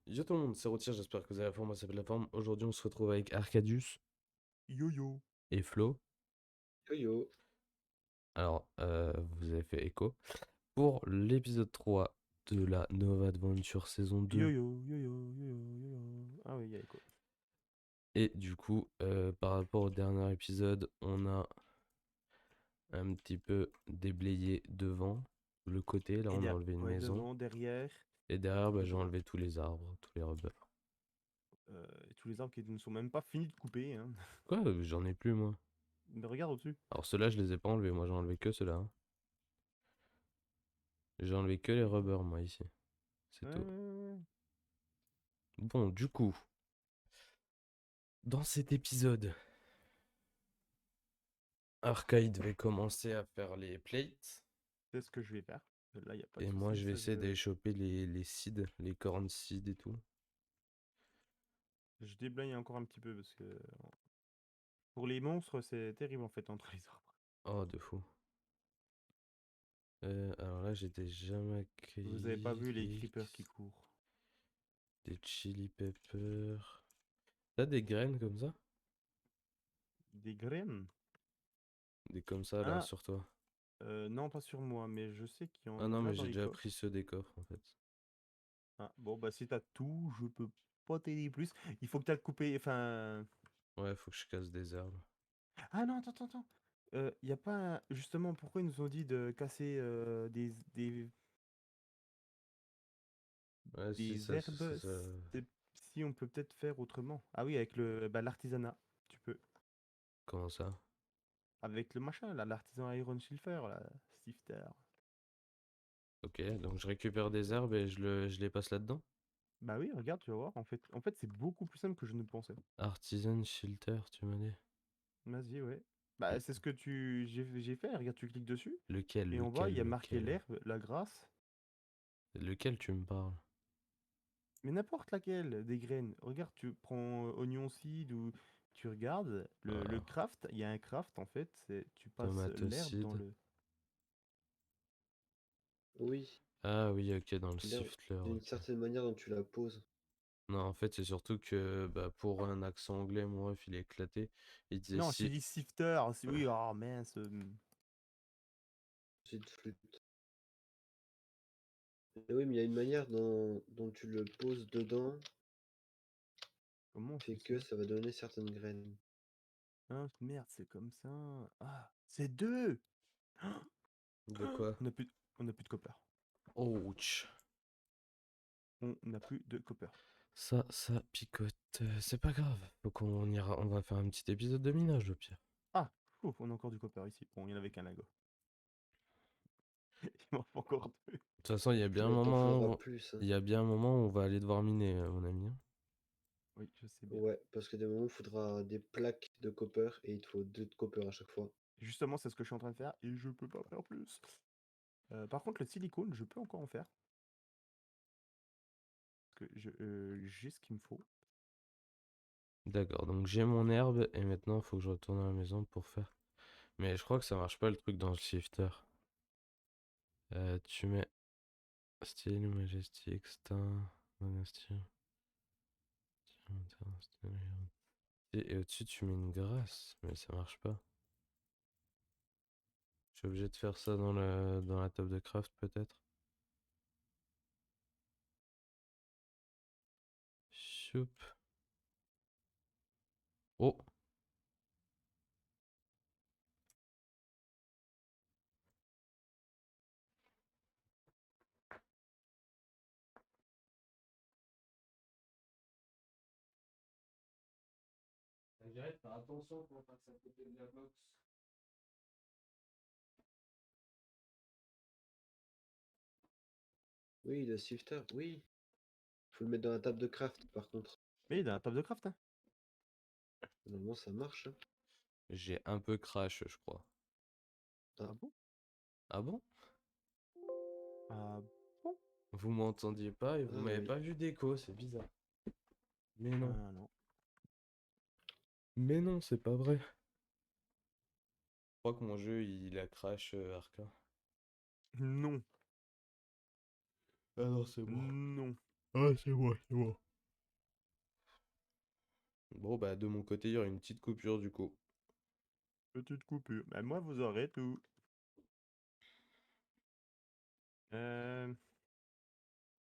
Yo tout le monde, c'est Rotier, j'espère que vous avez la forme, moi ça s'appelle la forme. Aujourd'hui on se retrouve avec Arcadius Yo-yo. et Flo. Yo-yo. Alors, vous avez fait écho pour l'épisode 3 de la Nova Adventure saison 2. Yo-yo, yo-yo, yo-yo, yo-yo. Ah oui, il y a écho. Et du coup, par rapport au dernier épisode, on a un petit peu déblayé devant le côté. Là, Et on a enlevé une ouais, maison. devant, derrière, Et derrière, j'ai devant. enlevé tous les arbres, tous les rubbers. Et tous les arbres qui ne sont même pas finis de couper. Hein. Quoi? J'en ai plus, moi. Mais regarde au-dessus. Alors, ceux-là, je les ai pas enlevés. Moi, j'ai enlevé que ceux-là, hein. J'ai enlevé que les rubbers, moi, ici. C'est tout. Ouais. Bon, du coup, dans cet épisode, Arcaï devait commencer à faire les plates. C'est ce que je vais faire. Là, il n'y a pas de Et moi, souci. je vais Ça, essayer d'aller choper les seeds, les corn seeds et tout. je déblaye encore un petit peu parce que pour les monstres, c'est terrible en fait entre les arbres. Oh, de fou. Alors là, j'ai déjà Vous avez pas vu les maquillé creepers qui courent. des chili peppers. T'as des graines comme ça? Des graines? Des comme ça, là, Ah, sur toi. non, pas sur moi, mais je sais qu'il y Ah en non, a mais dans j'ai les déjà coffres. pris ceux des coffres, en fait. Ah, bon, bah si t'as tout, je peux pas t'aider plus. Il faut que t'as coupé, enfin... Ouais, faut que je casse des herbes. Ah non, attends, attends, attends. Y a pas... Justement, pourquoi ils nous ont dit de casser Ouais, si, des ça, herbes? C'est- Si on peut peut-être faire autrement. Ah oui, avec l'artisanat, tu peux. Comment ça? Avec le machin, là, l'artisan Iron Shifter, là, Sifter. Ok, donc je récupère des herbes et je les passe là-dedans? Bah oui, regarde, tu vas voir. En fait c'est beaucoup plus simple que je ne pensais. Artisan Shelter, tu m'as dit. Vas-y, ouais. Bah c'est ce que j'ai fait. Regarde, tu cliques dessus. Lequel, Et en bas, lequel, il y a marqué lequel? l'herbe, la grâce. Lequel tu me parles? Mais n'importe laquelle des graines. Regarde, tu prends oignon seed ou tu regardes le Ah, craft. Il y a un craft en fait. Tu passes tomato l'herbe dans seed. le. Oui, Ah oui, ok, dans le l'herbe, siffleur, d'une ok. certaine manière dont tu la poses. Non, en fait, c'est surtout que pour un accent anglais, mon ref, il est éclaté. Il disait Non, je t'ai si. dit sifter. Oui, oh mince. C'est de flûte. Et oui, mais il y a une manière dont tu le poses dedans, Comment on fait fait que ça? ça va donner certaines graines. Ah merde, c'est comme ça. Ah, c'est deux. De quoi? On n'a plus, on a plus de copper. Ouch. On n'a plus de copper. Ça picote. C'est pas grave. Faut qu'on ira. On va faire un petit épisode de minage au pire. Ah, ouf, on a encore du copper ici. Bon, il y en avait qu'un lago. Il m'en faut encore deux. De toute façon, il y a bien un Mais t'en moment faudra où... plus, hein. Il y a bien un moment où on va aller devoir miner, mon ami, hein. Oui, je sais bien. Ouais, parce que des moments, il faudra des plaques de copper et il te faut 2 de copper à chaque fois. Justement, c'est ce que je suis en train de faire et je peux pas faire plus. Par contre, le silicone, je peux encore en faire. Parce que j'ai ce qu'il me faut. D'accord, donc j'ai mon herbe et maintenant il faut que je retourne à la maison pour faire. Mais je crois que ça marche pas le truc dans le shifter. Tu mets style, majestic, star, monastir. Et au-dessus tu mets une grâce, mais ça marche pas. Je suis obligé de faire ça dans la table de craft peut-être. Choup. Oh, Margaret, fais attention pour pas passer à côté de la box. Oui, le sifter, oui. Faut le mettre dans la table de craft, par contre. Mais il est dans la table de craft, hein. Normalement, ça marche, hein. J'ai un peu crash, je crois. Ah, Ah bon? Ah bon? Ah bon? Vous m'entendiez pas et vous ah m'avez oui. pas vu d'écho, c'est bizarre. Mais non. Ah non. Mais non, c'est pas vrai. Je crois que mon jeu il a crash Arca. Non, Ah non, c'est bon. non. Ah, c'est bon, c'est bon. Bon, bah, de mon côté, il y aura une petite coupure du coup. Petite coupure. Bah, moi, vous aurez tout. Euh,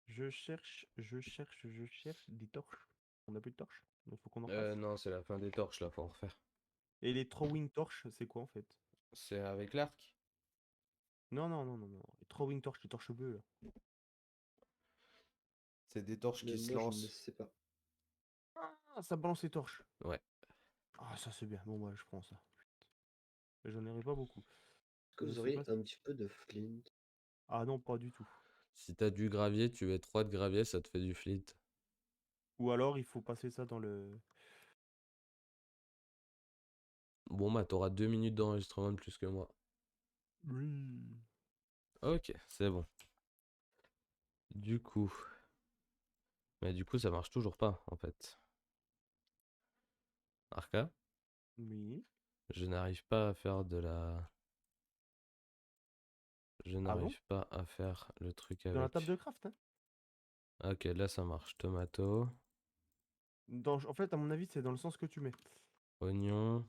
je cherche des torches. On a plus de torches? Il faut qu'on en fasse. Non, c'est la fin des torches là, faut en refaire. Et les throwing torches, c'est quoi en fait? C'est avec l'arc? Non, non, non, non, non. Les throwing torches, les torches bleues là. C'est des torches qui Même se moi, je ne lancent. sais pas. Ah, ça balance les torches. Ouais. Ah, ça c'est bien. Bon, bah, je prends ça. Mais j'en aurai pas beaucoup. Est-ce que Je vous sais pas. auriez un petit peu de flint? Ah non, pas du tout. Si t'as du gravier, tu mets 3 de gravier, ça te fait du flit. Ou alors, il faut passer ça dans le. Bon, bah, t'auras 2 minutes d'enregistrement de plus que moi. Oui. Ok, c'est bon. Du coup. Mais du coup, ça marche toujours pas, en fait. Arca, Oui. je n'arrive pas à faire de la... Je Ah bon? n'arrive pas à faire le truc Dans la table avec... de craft, hein? Ok, là, ça marche. Tomato, En fait, à mon avis, c'est dans le sens que tu mets. oignon...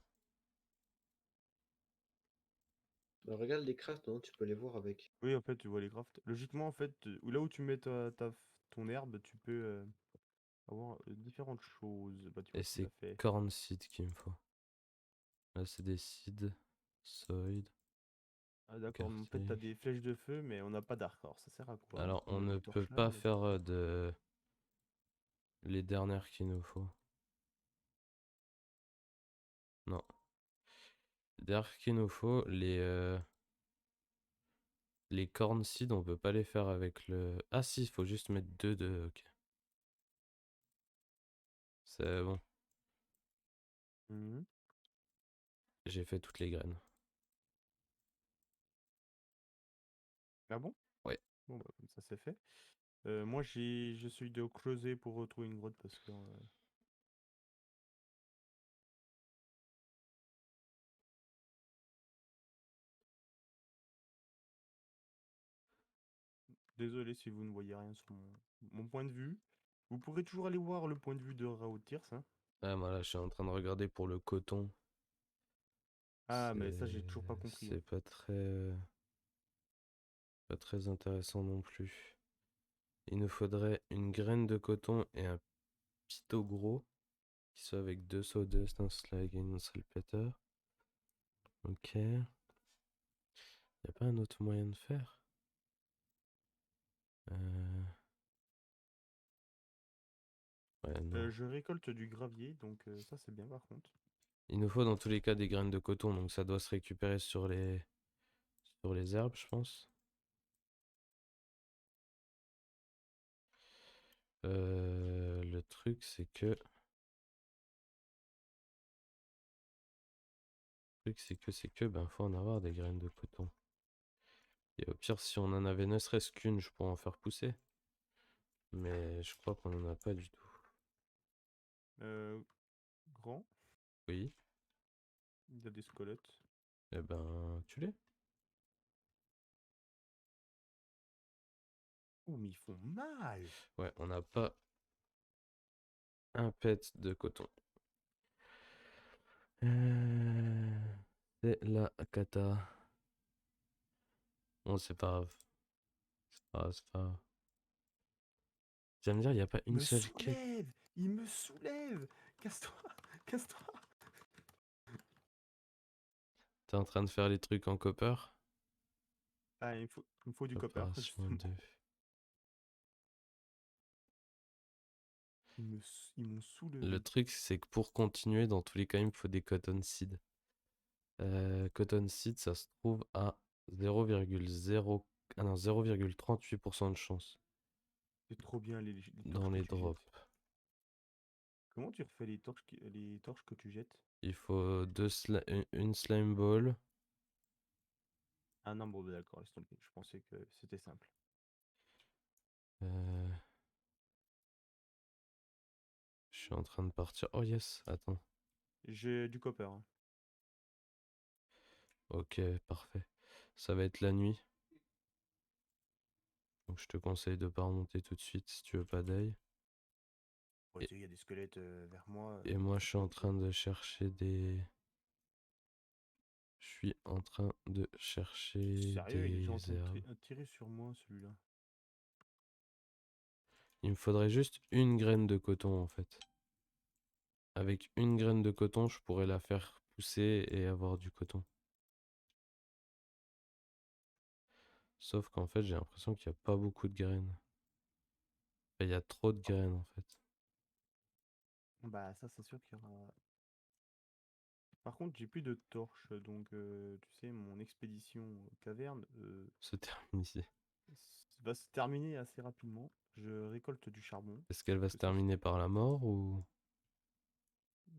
Bah, regarde les crafts, non, tu peux les voir avec. Oui, en fait, tu vois les crafts. Logiquement, en fait, là où tu mets ton herbe, tu peux avoir différentes choses. Bah, tu Et vois, tu c'est l'as fait. corn seed qu'il me faut. Là, c'est des seeds. Soid, Ah, d'accord, mais en fait, t'as quartier. des flèches de feu, mais on n'a pas d'arc. Alors, ça sert à quoi? Alors, On on a ne des peut torches là, pas on a des faire torches là. de... Les dernières qu'il nous faut. Non. Les dernières qu'il nous faut, les corn seed, on peut pas les faire avec le... Ah si, il faut juste mettre 2 de... Ok. C'est bon. Mhm. J'ai fait toutes les graines. Ah bon? Ouais. Bon, bah, comme ça, c'est fait. Moi, j'essaye de creuser pour retrouver une grotte parce que. Désolé si vous ne voyez rien sur mon point de vue. Vous pourrez toujours aller voir le point de vue de Raoult Tirs, hein. Ah, voilà, je suis en train de regarder pour le coton. Ah, mais ça, j'ai toujours pas compris, moi. C'est pas très intéressant non plus. Il nous faudrait une graine de coton et un pito gros qui soit avec 2 sawdust, un slag et une salpeter. Ok. Y a pas un autre moyen de faire? Euh, Ouais, non. Je récolte du gravier, donc ça, c'est bien par contre. Il nous faut dans tous les cas des graines de coton, donc ça doit se récupérer sur les herbes, je pense. Le truc, c'est que, ben, faut en avoir des graines de coton. Et au pire, si on en avait ne serait-ce qu'une, je pourrais en faire pousser. Mais je crois qu'on en a pas du tout. Euh, Grand, Oui, il y a des squelettes. eh ben, tu l'es. Oh, mais ils font mal! Ouais, on n'a pas un pet de coton. C'est la cata. Bon, c'est pas grave. C'est pas grave. Tu vas me dire, il n'y a pas Il une me seule quête. soulève! Il me soulève! Casse-toi! Casse-toi! T'es en train de faire les trucs en copper? Ah, il me faut du copper, Opération justement. 2. Ils m'ont Le soulevé. truc, c'est que pour continuer, dans tous les cas, il me faut des cotton seeds. Cotton seed, ça se trouve à 0,0... Ah non, 0,38% de chance C'est trop bien les dans torches que les tu jettes. drops. Comment tu refais les torches que tu jettes? Il faut une slime ball. Ah non, bon, bah, d'accord, laisse tomber. Je pensais que c'était simple. Euh, je suis en train de partir. Oh yes, attends. J'ai du copper, hein. Ok, parfait. Ça va être la nuit. Donc je te conseille de pas remonter tout de suite si tu veux pas d'ail. Ouais, Et, tu sais, il y a des squelettes vers moi, et moi je ça suis peut en être. train de chercher des... Je suis en train de chercher Sérieux, il est déjà en des train de herbes. tirer sur moi, celui-là. Il me faudrait juste une graine de coton en fait. Avec une graine de coton, je pourrais la faire pousser et avoir du coton. Sauf qu'en fait, j'ai l'impression qu'il n'y a pas beaucoup de graines. Enfin, il y a trop de Par, graines en fait. Bah, ça, c'est sûr qu'il y aura. Par contre, j'ai plus de torches, donc tu sais, mon expédition caverne Se termine ici. va se terminer assez rapidement. Je récolte du charbon, Est-ce qu'elle va se que ça terminer par la mort ou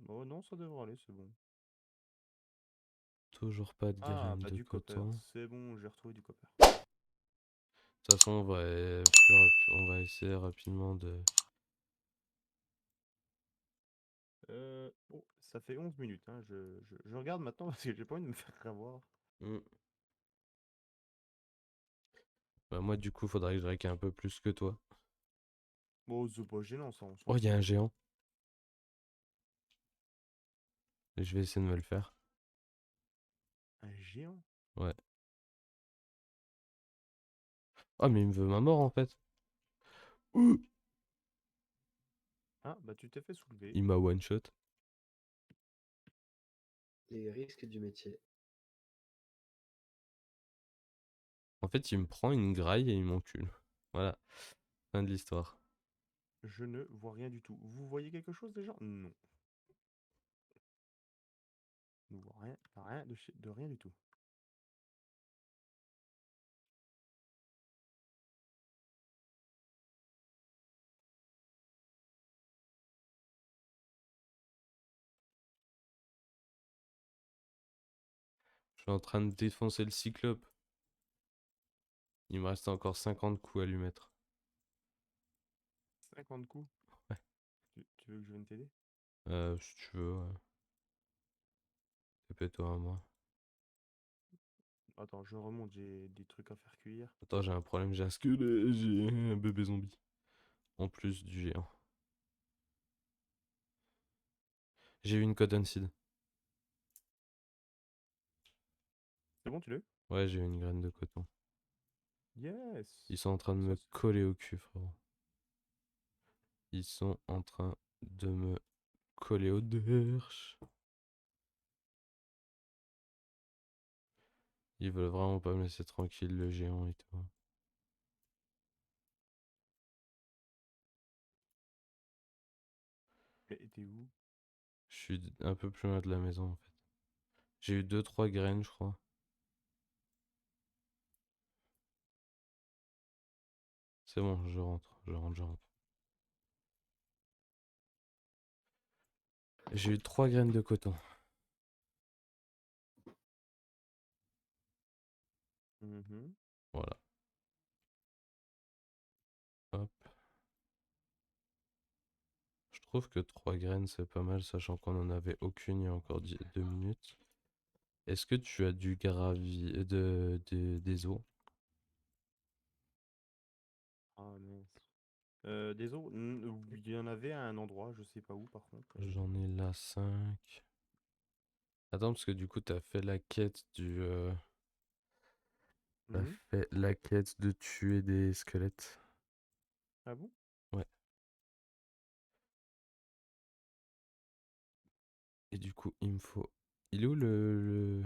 Oh non, ça devrait aller, c'est bon. toujours pas de Ah, graines bah de du copper, coton? c'est bon, j'ai retrouvé du copper. De toute façon, on va essayer rapidement de... Oh, ça fait 11 minutes, hein. Je regarde maintenant parce que j'ai pas envie de me faire avoir. Hmm. Bah, moi, du coup, faudrait que je raque un peu plus que toi. Bon, c'est pas gênant, ça, on s'en Oh, il y a un fout. géant. Et je vais essayer de me le faire. Un géant? Ouais. Oh, mais il me veut ma mort en fait. Ouh. Ah, bah tu t'es fait soulever. Il m'a one shot. Les risques du métier. En fait, il me prend une graille et il m'encule. Voilà. Fin de l'histoire. Je ne vois rien du tout. Vous voyez quelque chose déjà? Non. Je ne vois rien, rien de rien du tout. Je suis en train de défoncer le cyclope. Il me reste encore 50 coups à lui mettre. 50 coups. Ouais. Tu veux que je vienne t'aider? Si tu veux, ouais. Fais-toi à moi. Attends, je remonte, j'ai des trucs à faire cuire. Attends, j'ai un problème, j'ai un squelette, j'ai un bébé zombie. En plus du géant. J'ai eu une cotton seed. C'est bon, tu l'as eu? Ouais, j'ai eu une graine de coton. Yes! Ils sont en train de Ça, me coller au cul, frérot. Ils sont en train de me coller au derche. Ils veulent vraiment pas me laisser tranquille, le géant et tout. t'es où? Je suis un peu plus loin de la maison en fait. J'ai eu deux trois graines, je crois. C'est bon, je rentre, je rentre, je rentre. J'ai eu 3 graines de coton. Mhm. Voilà. Hop. Je trouve que 3 graines c'est pas mal, sachant qu'on en avait aucune il y a encore 2 minutes. Est-ce que tu as du gravier, des os? Ah mince. Des os, il y en avait à un endroit, je sais pas où par contre. J'en ai là 5. Attends, parce que du coup, t'as fait la quête T'as Mhm. fait la quête de tuer des squelettes. Ah bon? Ouais. Et du coup, il me faut... Il est où le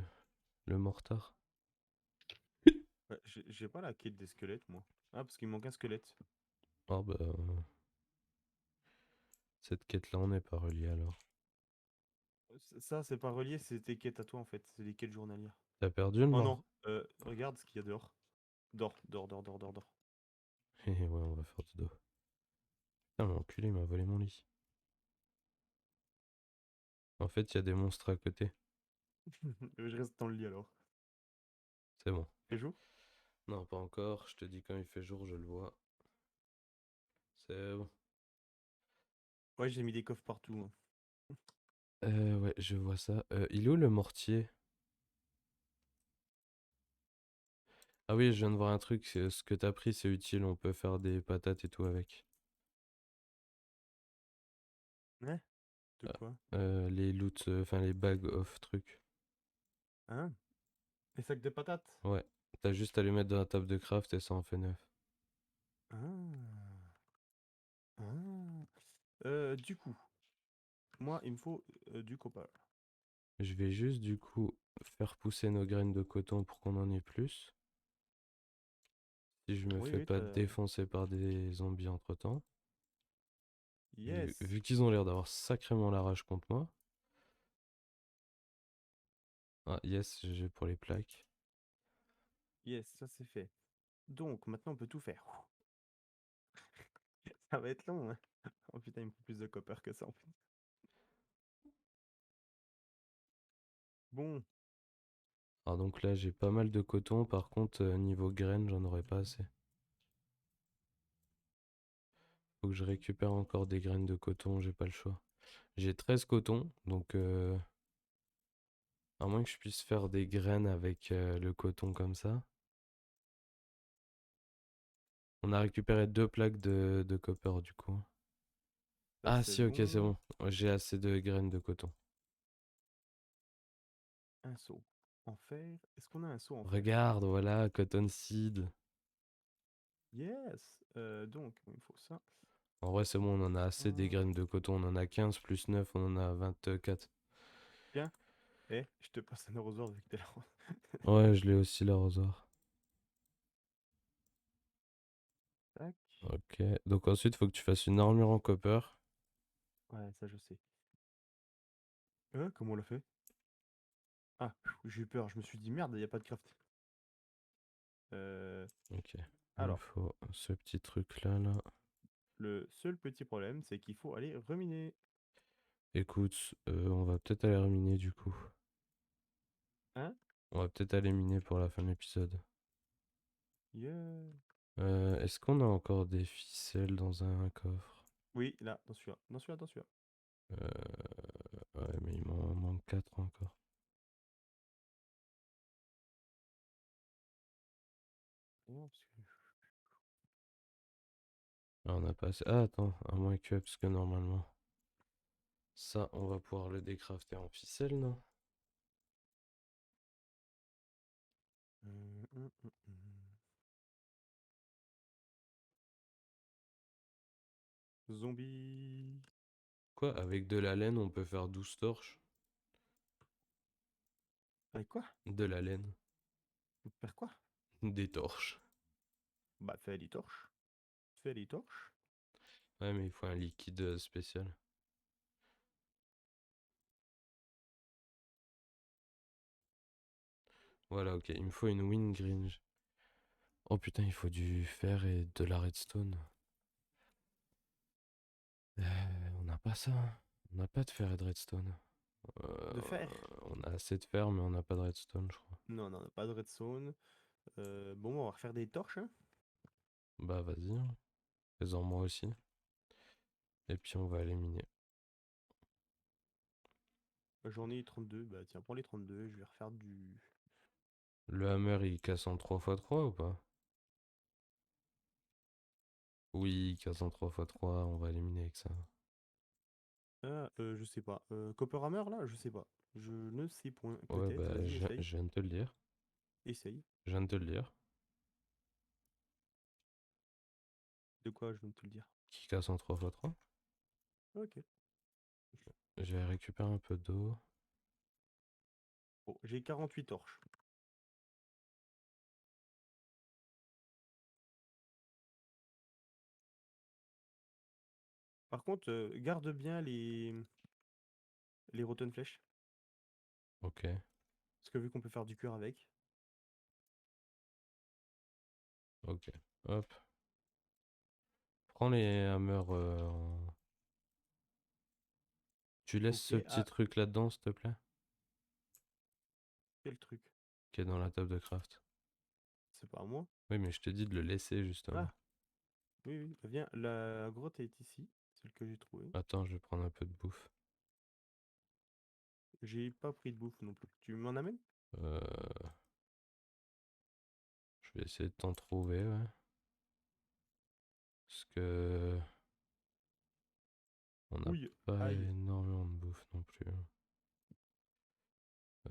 mortar? Ouais, j'ai pas la quête des squelettes, moi. Ah, parce qu'il me manque un squelette. Oh bah... Cette quête-là, on n'est pas relié alors. Ça, c'est pas relié, c'est tes quêtes à toi en fait. C'est des quêtes journalières. T'as perdu le Oh mort? non, regarde ce qu'il y a dehors. Dors, dors, dors, dors, dors, dors. Eh ouais, on va faire du dos. Putain, mais enculé, il m'a volé mon lit. En fait, il y a des monstres à côté. Je reste dans le lit alors. C'est bon. Fait jour? Non, pas encore. Je te dis quand il fait jour, je le vois. C'est bon. Ouais, j'ai mis des coffres partout, hein. Ouais, je vois ça. Il est où le mortier? Ah oui, je viens de voir un truc, ce que t'as pris, c'est utile, on peut faire des patates et tout avec. Ouais, de quoi? Les loot, enfin les bags of trucs. Hein? Les sacs de patates? Ouais, t'as juste à les mettre dans la table de craft et ça en fait 9. Ah. Ah. Du coup, moi, il me faut du copper. Je vais juste du coup faire pousser nos graines de coton pour qu'on en ait plus. Si je me Oui, fais oui, pas défoncer par des zombies entre temps. Vu, Yes. vu qu'ils ont l'air d'avoir sacrément la rage contre moi. Ah yes, j'ai pour les plaques. Yes, ça c'est fait. Donc, maintenant, on peut tout faire. Ça va être long, hein. Oh putain, il me faut plus de copper que ça, en fait. Bon, Alors donc là j'ai pas mal de coton, par contre niveau graines j'en aurais pas assez. Faut que je récupère encore des graines de coton, j'ai pas le choix. J'ai 13 cotons, donc à moins que je puisse faire des graines avec le coton comme ça. On a récupéré 2 plaques de copper du coup. ça Ah c'est si, ok, c'est bon. bon. J'ai assez de graines de coton. Un seau en fer. Est-ce qu'on a un seau en fer? Regarde, voilà, cotton seed. Yes. Donc, il me faut ça. En vrai, c'est bon, on en a assez des Hum, graines de coton. On en a 15 plus 9, on en a 24. Bien. Eh, je te passe un arrosoir vu que t'es là. Ouais, je l'ai aussi l'arrosoir. Tac. Ok, donc ensuite, faut que tu fasses une armure en copper. Ouais, ça je sais. Comment on l'a fait? Ah, j'ai eu peur. Je me suis dit merde, il n'y a pas de craft. Euh, Ok, il me alors, faut ce petit truc-là, là. le seul petit problème, c'est qu'il faut aller reminer. Écoute, on va peut-être aller miner du coup. Hein? On va peut-être aller miner pour la fin de l'épisode. Yeah. Est-ce qu'on a encore des ficelles dans un coffre? Oui, là, dans celui-là. Dans celui-là, dans celui-là. Ouais, mais il m'en manque 4 encore. Non, parce que- Ah, on a pas assez. Ah, attends, à moins que, parce que normalement, ça, on va pouvoir le décrafter en ficelle, non? Hum, hum, hum, hum. Zombie. Quoi? Avec de la laine, on peut faire 12 torches? Avec quoi? De la laine. Faire quoi? Des torches. Bah, fais les torches. Fais les torches. Ouais, mais il faut un liquide spécial. Voilà, ok, il me faut une wingreen. Oh putain, il faut du fer et de la redstone. On n'a pas ça. On n'a pas de fer et de redstone. Euh, De fer? on a assez de fer, mais on n'a pas de redstone, je crois. Non, non, on n'a pas de redstone. Bon, on va refaire des torches, hein. Bah vas-y, hein. Fais-en moi aussi. Et puis on va aller miner. J'en ai 32. Bah, tiens, prends les 32. Je vais refaire du. Le hammer, il casse en 3 x 3 ou pas? Oui, il casse en 3 x 3, on va aller miner avec ça. Ah, je sais pas. Copper Hammer, là? Je sais pas. Je ne sais point. Ouais, Peut-être, bah vas-y, essaye. je viens de te le dire. Essaye. Je viens de te le dire. De quoi je viens de te le dire? Qui casse en 3 x 3. Ok. J'ai récupéré un peu d'eau. Bon, j'ai 48 torches. Par contre, garde bien les rotten flèches. Ok, Parce que vu qu'on peut faire du cœur avec. ok. Hop. Prends les hammers Tu laisses Ok, ce petit ah, truc là-dedans, s'il te plaît? quel truc? Qui est dans la table de craft. C'est pas à moi. Oui, mais je te dis de le laisser, justement. Ah, oui, oui. Bah, viens, la grotte est ici. Celle que j'ai trouvée. Attends, je vais prendre un peu de bouffe. J'ai pas pris de bouffe non plus. Tu m'en amènes? Euh, Je vais essayer de t'en trouver, ouais. Parce que on n'a Ouille, pas aïe. énormément de bouffe non plus.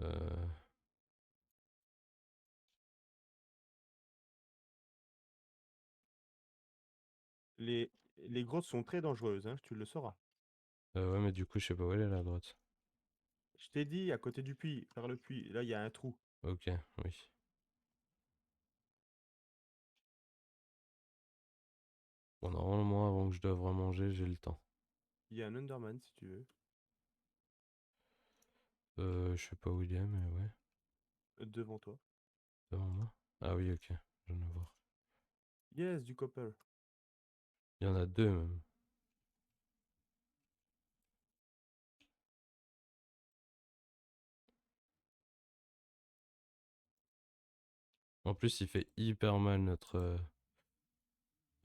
Euh, Les, les grottes sont très dangereuses, hein, tu le sauras. ouais, mais du coup, je sais pas où elle est la grotte. Je t'ai dit, à côté du puits, vers le puits, là, il y a un trou. Ok, oui. Bon, normalement, avant que je doive remanger, j'ai le temps. Il y a un Underman, si tu veux. Je sais pas où il est, mais ouais. Devant toi. Devant moi. Ah oui, ok. Je viens de le voir. Yes, du copper. Il y en a deux même. En plus, il fait hyper mal notre.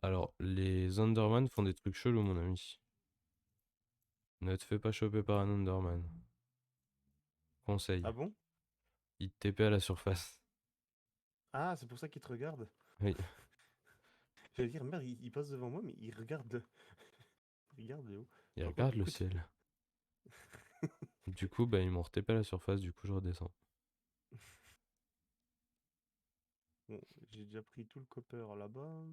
Alors, les Underman font des trucs chelous, mon ami. Ne te fais pas choper par un Underman. Conseil. Ah bon? Il te TP à la surface. Ah, c'est pour ça qu'il te regarde. Oui, J'allais dire, merde, il passe devant moi, mais il regarde. Il regarde Léo. il Par contre, regarde le écoute. ciel. Du coup, bah, ils m'ont TP à la surface, du coup, je redescends. Bon, j'ai déjà pris tout le copper là-bas.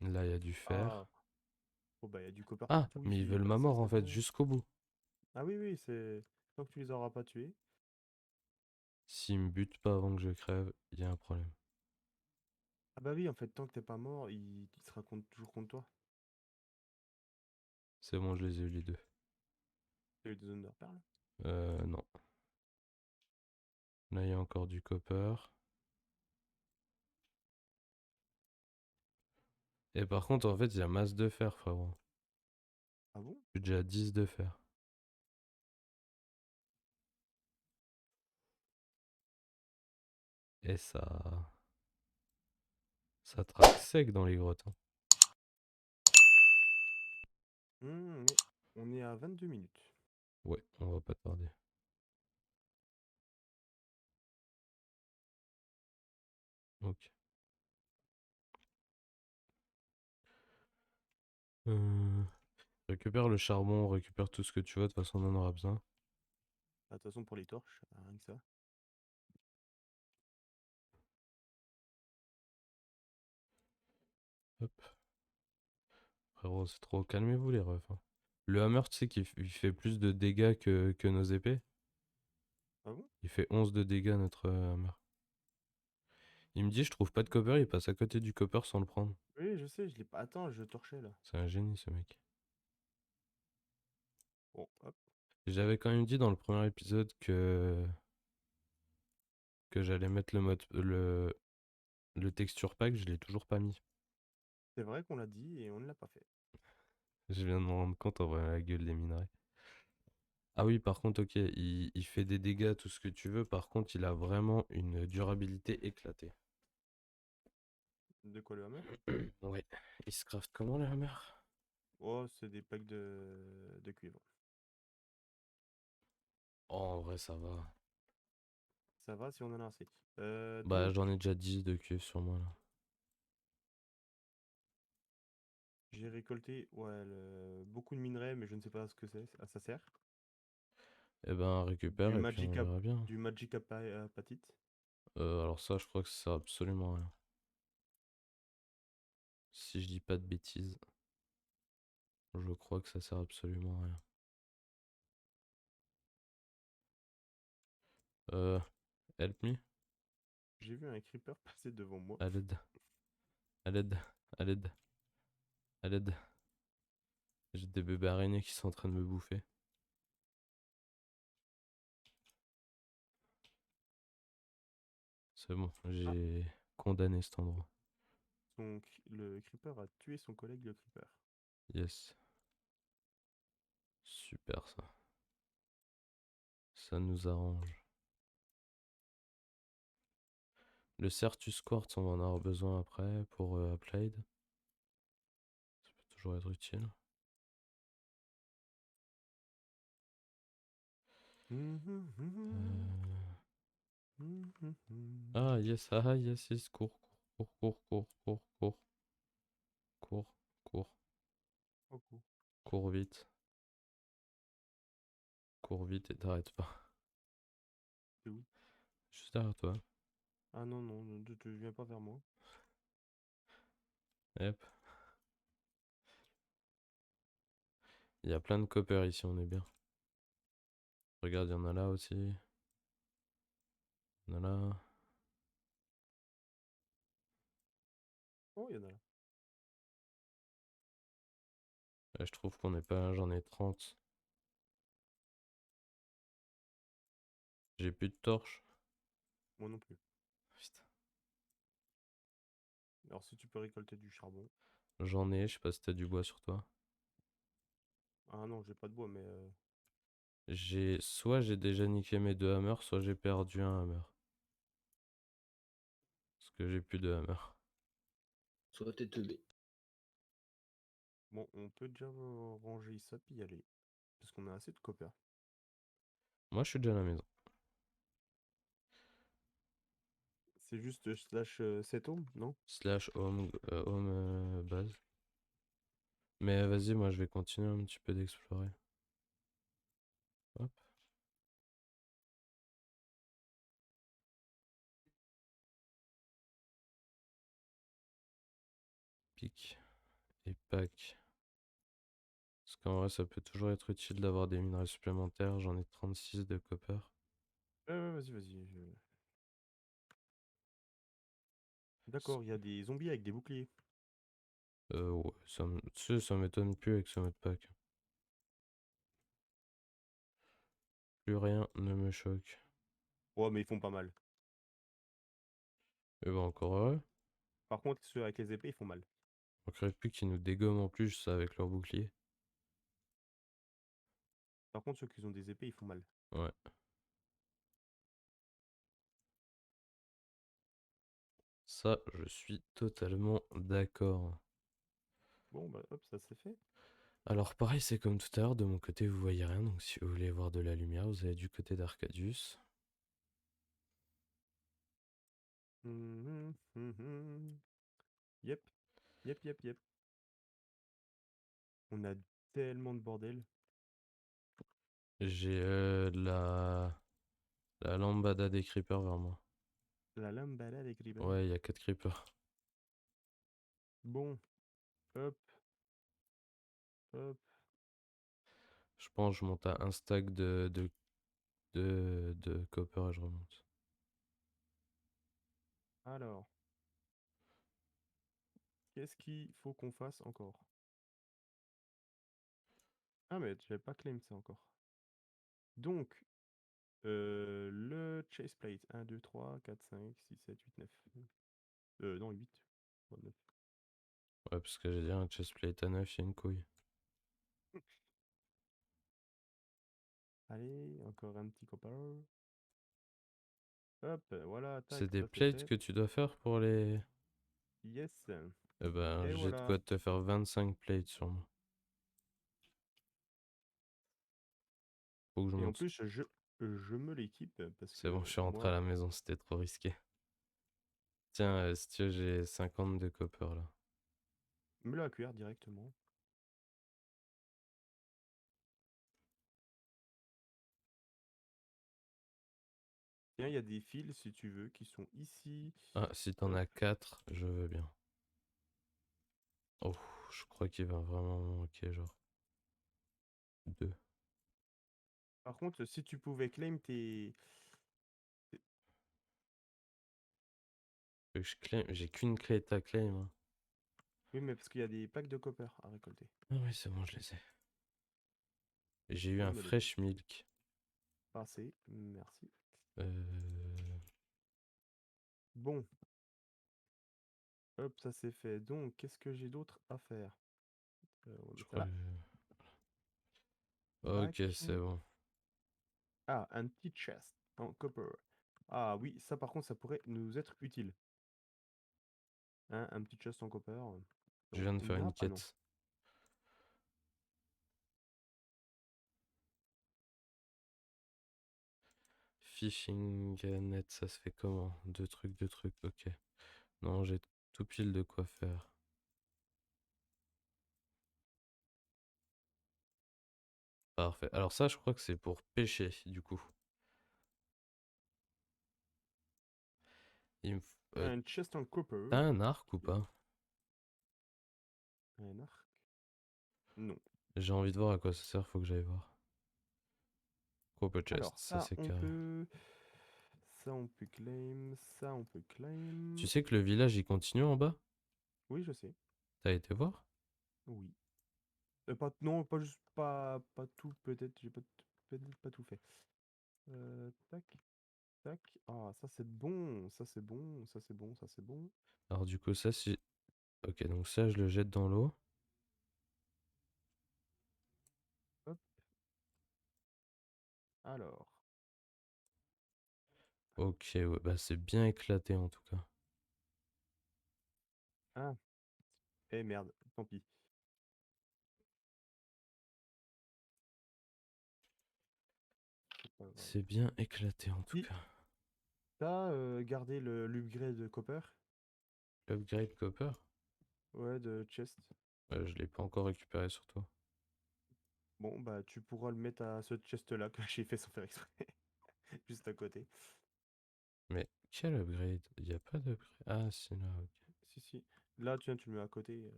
Là, il y a du Ah, fer. oh bah, il y a du copper Ah, partout mais ils ici. veulent Bah, ma ça, mort, en c'est fait, bien. jusqu'au bout. Ah oui, oui, c'est. Tant que tu les auras pas tués. S'ils me butent pas avant que je crève, il y a un problème. Ah bah oui, en fait, tant que t'es pas mort, il se raconte toujours contre toi. C'est bon, je les ai eu les deux. T'as eu des Underpearls. Non. Là, il y a encore du copper. Et par contre, en fait, il y a masse de fer, frérot. Ah bon? Je suis déjà à 10 de fer. Et ça traque sec dans les grottes, hein. Mais on est à 22 minutes. Ouais, on va pas tarder. Ok. Euh, Récupère le charbon, récupère tout ce que tu veux, de toute façon on en aura besoin. Bah, de toute façon, pour les torches, rien que ça. Hop. Frérot, c'est trop. Calmez-vous les refs, hein. Le hammer, tu sais qu'il il fait plus de dégâts que nos épées. Ah bon? Il fait 11 de dégâts notre hammer. Il me dit je trouve pas de copper, il passe à côté du copper sans le prendre. Oui, je sais, je l'ai pas. Attends, je torchais là. C'est un génie ce mec. Bon, hop. J'avais quand même dit dans le premier épisode que j'allais mettre le texture pack, je l'ai toujours pas mis. C'est vrai qu'on l'a dit et on ne l'a pas fait. Je viens de me rendre compte en voyant la gueule des minerais. Ah oui, par contre, ok, il fait des dégâts, tout ce que tu veux. Par contre, il a vraiment une durabilité éclatée. De quoi le hammer? Ouais. Il se craft comment le hammer? Oh, c'est des packs de cuivre. Oh, en vrai, ça va. Ça va si on en a assez. Bah, Donc, j'en ai déjà 10 de cuivre sur moi là. j'ai récolté ouais, beaucoup de minerais, mais je ne sais pas ce que c'est, à ça sert. Eh ben, récupère Du et puis on verra bien. du magic apatite. Alors ça, je crois que ça sert absolument à rien. Si je dis pas de bêtises, je crois que ça sert absolument à rien. Euh, Help me? J'ai vu un creeper passer devant moi. À l'aide, à l'aide, à l'aide, à l'aide. J'ai des bébés araignées qui sont en train de me bouffer. C'est bon, Ah, j'ai condamné cet endroit. le creeper a tué son collègue le creeper. Yes, super ça. Ça nous arrange. Le Certus Quartz, on va en avoir besoin après pour Applied. Ça peut toujours être utile. Mhm, mhm. Euh, Ah yes, yes, cours, cours, cours, cours, cours, cours, cours, cours, Oh, cool. cours vite et t'arrêtes pas. C'est où? Juste derrière toi. Ah non, non, ne te viens pas vers moi. Hop. Il y a plein de coppers ici, on est bien. Regarde, il y en a là aussi. Il y en a là. Oh, il y en a là. Je trouve qu'on est pas. J'en ai 30. J'ai plus de torches. Moi non plus. Putain. Alors, si tu peux récolter du charbon. J'en ai, je sais pas si t'as du bois sur toi. Ah non, j'ai pas de bois, mais Soit j'ai déjà niqué mes 2 hammers, soit j'ai perdu un hammer. Parce que j'ai plus de hammer. Soit t'es teubé. bon, on peut déjà ranger ça puis y aller. Parce qu'on a assez de copper. Moi je suis déjà à la maison. C'est juste slash 7 ohms, non? Slash home, base. Mais vas-y, moi je vais continuer un petit peu d'explorer. Hop. Pic et pack. Parce qu'en vrai, ça peut toujours être utile d'avoir des minerais supplémentaires. J'en ai 36 de copper. Ouais, vas-y, vas-y. S- D'accord, il y a des zombies avec des boucliers. Ouais, tu sais, ça m'étonne plus avec ce mode pack. Plus rien ne me choque. Ouais, mais ils font pas mal. Et bah encore heureux. Par contre, ceux avec les épées, ils font mal. On crée plus qu'ils nous dégomment en plus ça, avec leur bouclier. Par contre, ceux qui ont des épées, ils font mal. Ouais. Ça, je suis totalement d'accord. Bon, bah hop, ça c'est fait. Alors pareil, c'est comme tout à l'heure, de mon côté vous voyez rien, donc si vous voulez voir de la lumière, vous allez du côté d'Arcadius. Mhm. Yep, yep, yep, yep. On a tellement de bordel. J'ai la lambada des creepers vers moi. La lambada des creepers. Ouais, il y a 4 creepers. Bon, hop, hop. Je pense que je monte à un stack de copper et je remonte. Alors, qu'est-ce qu'il faut qu'on fasse encore? Ah, mais j'avais pas claim ça encore. Donc, le chase plate. 1, 2, 3, 4, 5, 6, 7, 8, 9. Non, 8. 9. Ouais, parce que j'ai dit un chestplate à 9, il y a une couille. Allez, encore un petit copper. Hop, voilà, tac, C'est des ça c'est plates fait. que tu dois faire pour les... Yes. Eh ben, Et j'ai de voilà. quoi te faire 25 plates sur moi. Faut que je Et en monte. plus, je me l'équipe parce C'est bon, que je suis rentré à moi, la maison, c'était trop risqué. Tiens, si tu veux, j'ai 50 de copper là. me la cuire directement. Tiens, il y a des fils, si tu veux, qui sont ici. Ah, si t'en Hop. as 4, je veux bien. Oh, je crois qu'il va vraiment manquer genre 2. Par contre, si tu pouvais claim Je claim, j'ai qu'une clé à claim, hein. Oui, mais parce qu'il y a des packs de copper à récolter. Ah oui, c'est bon, je les ai. J'ai eu Viens de un me les fresh milk. passer. Merci. Euh, Bon, hop, ça c'est fait. Donc, qu'est-ce que j'ai d'autre à faire? On va je mettre ça crois là. Ok, Back. c'est bon. Ah, un petit chest en copper. Ah oui, ça par contre, ça pourrait nous être utile. Hein, un petit chest en copper. Je viens de faire une Ah non. quête. fishing net, ça se fait comment? Deux trucs, ok. Non, j'ai tout pile de quoi faire. Parfait. Alors ça, je crois que c'est pour pêcher, du coup. Il me f- Un chest en copper. T'as un arc ou Ok. pas? Un arc. Non. J'ai envie de voir à quoi ça sert, faut que j'aille voir. Copper chest, Alors, ça ça, c'est on carré. peut. Ça, on peut claim. Ça, on peut Tu claim. sais que le village il continue en bas? Oui, je sais. T'as été voir? Oui. Pas, non, pas juste. Pas tout, peut-être. J'ai peut-être pas tout fait. Tac, tac. Ah, ça, c'est bon. Ça, c'est bon. Ça, c'est bon. Ça, c'est bon. Alors du coup ça si... Ok, donc ça je le jette dans l'eau. Hop. Alors. Ok, ouais, bah c'est bien éclaté en tout cas. Ah. Eh merde. Tant pis. C'est pas grave. C'est bien éclaté en tout Si, cas. t'as gardé l'upgrade de copper? Upgrade copper? Ouais, de chest. Je l'ai pas encore récupéré sur toi. Bon, bah, tu pourras le mettre à ce chest-là que j'ai fait sans faire exprès. Juste à côté. Mais quel upgrade? Il y a pas d'upgrade. Ah si là, ok. Si, si. Là, tiens, tu le mets à côté.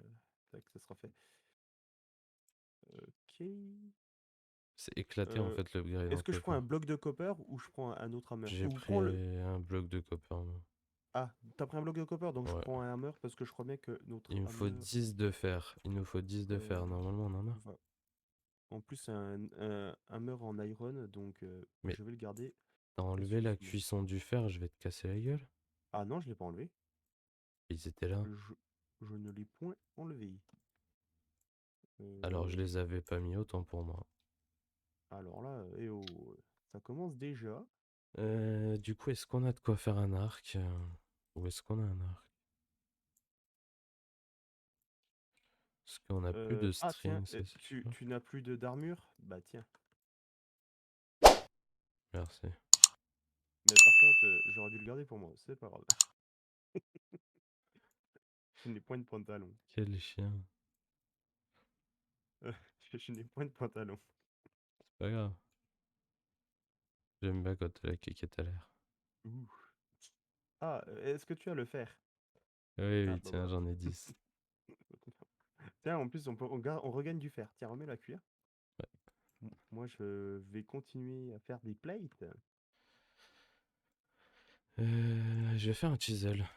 Tac, ça sera fait. Ok. C'est éclaté en Euh, fait l'upgrade en Est-ce que je prends copper. un bloc de copper ou je prends un autre hammer? J'ai Ou pris prends le. un bloc de copper, moi. Ah, t'as pris un bloc de copper, donc je Ouais. prends un hammer parce que je crois bien que notre Il me faut hammer 10 de fer. Il nous faut 10 de euh, fer. Normalement on en a. va. En plus, c'est un hammer en iron, donc Mais je vais le garder t'as enlevé la précieusement. cuisson du fer, je vais te casser la gueule. Ah non, je l'ai pas enlevé. Ils étaient là. Je ne l'ai point enlevé. Alors je Euh, les avais pas mis, autant pour moi. alors là, eh oh, ça commence déjà. Du coup, est-ce qu'on a de quoi faire un arc ou est-ce qu'on a un arc? Parce qu'on a plus de Ah tiens, string, ça c'est sûr. tu n'as plus de d'armure? Bah tiens. Merci. Mais par contre, j'aurais dû le garder pour moi, c'est pas grave. Je n'ai point de pantalon. Quel chien. Je n'ai point de pantalon. C'est pas grave. J'aime bien quand la kékette à l'air. Ouh. Ah, est-ce que tu as le fer? Oui, Ah oui, bah tiens, voilà. j'en ai 10. Tiens, en plus, on regagne du fer. Tiens, remets la cuillère. Moi, je vais continuer à faire des plates. Je vais faire un chisel.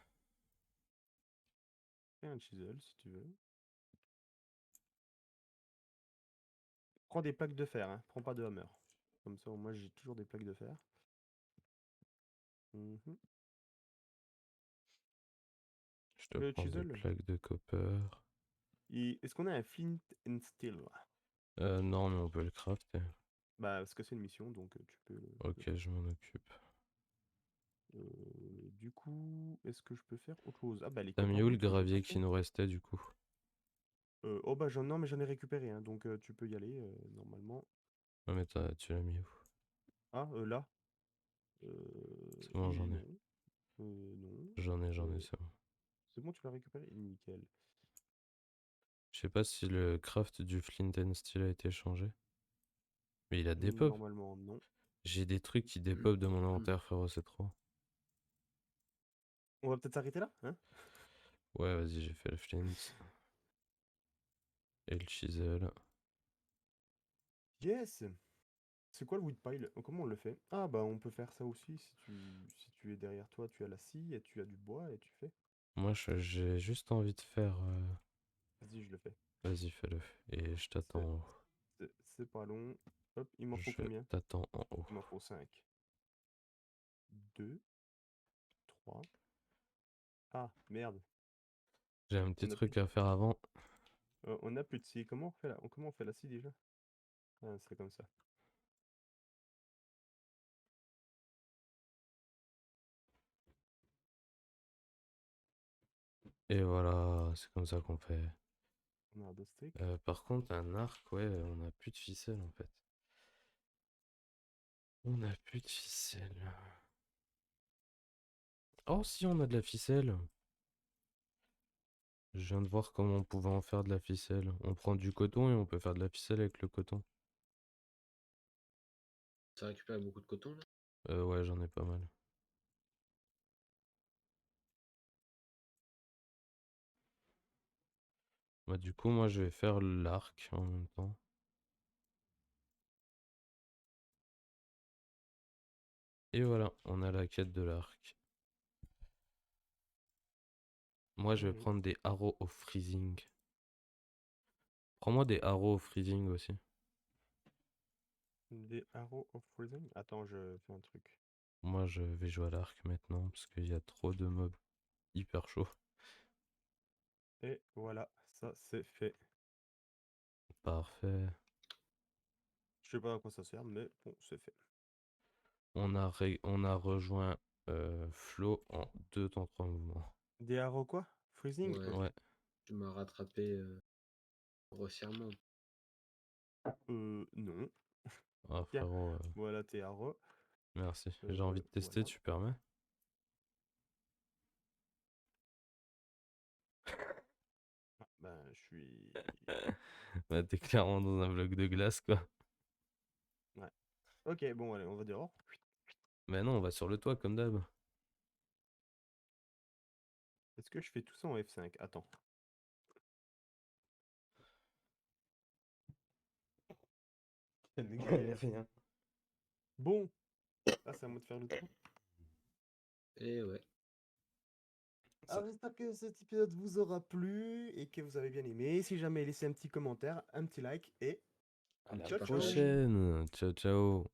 Et un chisel, si tu veux. Prends des plaques de fer, hein. Prends pas de hammer. Comme ça, moi, j'ai toujours des plaques de fer. Mhm. Je te Le prends des chisel, plaques de copper. est-ce qu'on a un flint and steel? Non, mais on peut le crafter. Bah, parce que c'est une mission, donc tu peux le Ok, faire. je m'en occupe. Du coup, est-ce que je peux faire autre chose? Ah bah les T'as coques mis en où le bois, tu peux gravier qui crafter. nous restait du coup? Oh bah non, mais j'en ai récupéré, hein, donc tu peux y aller, normalement. Non, mais tu l'as mis où? Ah, là? C'est bon, Et j'en ai. non. Non. J'en ai, Euh, c'est bon. c'est bon, tu l'as récupéré? Nickel. Je sais pas si le craft du Flint and Steel a été changé. Mais il a des pop. Normalement, non. J'ai des trucs qui dépop de mon inventaire, frérot, c'est trop. On va peut-être s'arrêter là, hein? Ouais, vas-y, j'ai fait le Flint. Et le chisel. Yes! C'est quoi le woodpile? Comment on le fait? Ah bah on peut faire ça aussi si tu es derrière toi, tu as la scie et tu as du bois et tu fais. Moi, j'ai juste envie de faire... Vas-y, je le fais. Vas-y, fais-le. Et je t'attends C'est en haut. c'est pas long. Hop, il m'en faut Je combien? t'attends en haut. Il m'en faut 5. 2, 3. Ah, merde. J'ai un petit On a plus truc à faire avant. on a plus de scie. Comment on fait la scie déjà? Ah, c'est comme ça. Et voilà, c'est comme ça qu'on fait. On a deux steaks. Par contre, un arc, ouais, on a plus de ficelle en fait. On a plus de ficelle. Oh si, on a de la ficelle. Je viens de voir comment on pouvait en faire de la ficelle. On prend du coton et on peut faire de la ficelle avec le coton. Ça récupère beaucoup de coton là. Ouais, j'en ai pas mal. Bah du coup, moi je vais faire l'arc en même temps. Et voilà, on a la quête de l'arc. Moi je vais Allez. prendre des arrows of freezing. Prends-moi des arrows of freezing aussi. Des Arrow of Freezing. Attends, je fais un truc. Moi je vais jouer à l'arc maintenant parce qu'il y a trop de mobs hyper chauds. Et voilà, ça c'est fait. Parfait. Je sais pas à quoi ça sert, mais bon, c'est fait. On a rejoint Flo en 2 temps 3 mouvements. Des Arrow quoi? Freezing? Ouais, Ok. Ouais, tu m'as rattrapé grossièrement. Non. ah Tiens, frérot, voilà tes Arrow. merci. J'ai envie de tester, Voilà. tu permets? Ah, ben, je suis. Bah t'es clairement dans un bloc de glace quoi. Ouais. Ok, bon, allez, on va dehors. Mais non, on va sur le toit comme d'hab. Est-ce que je fais tout ça en F5? Attends. Rien. Bon, là c'est à moi de faire le tour. Et ouais. Alors j'espère que cet épisode vous aura plu et que vous avez bien aimé. Si jamais, laissez un petit commentaire, un petit like et Un petit ciao ciao! partage. Prochaine. Ciao ciao.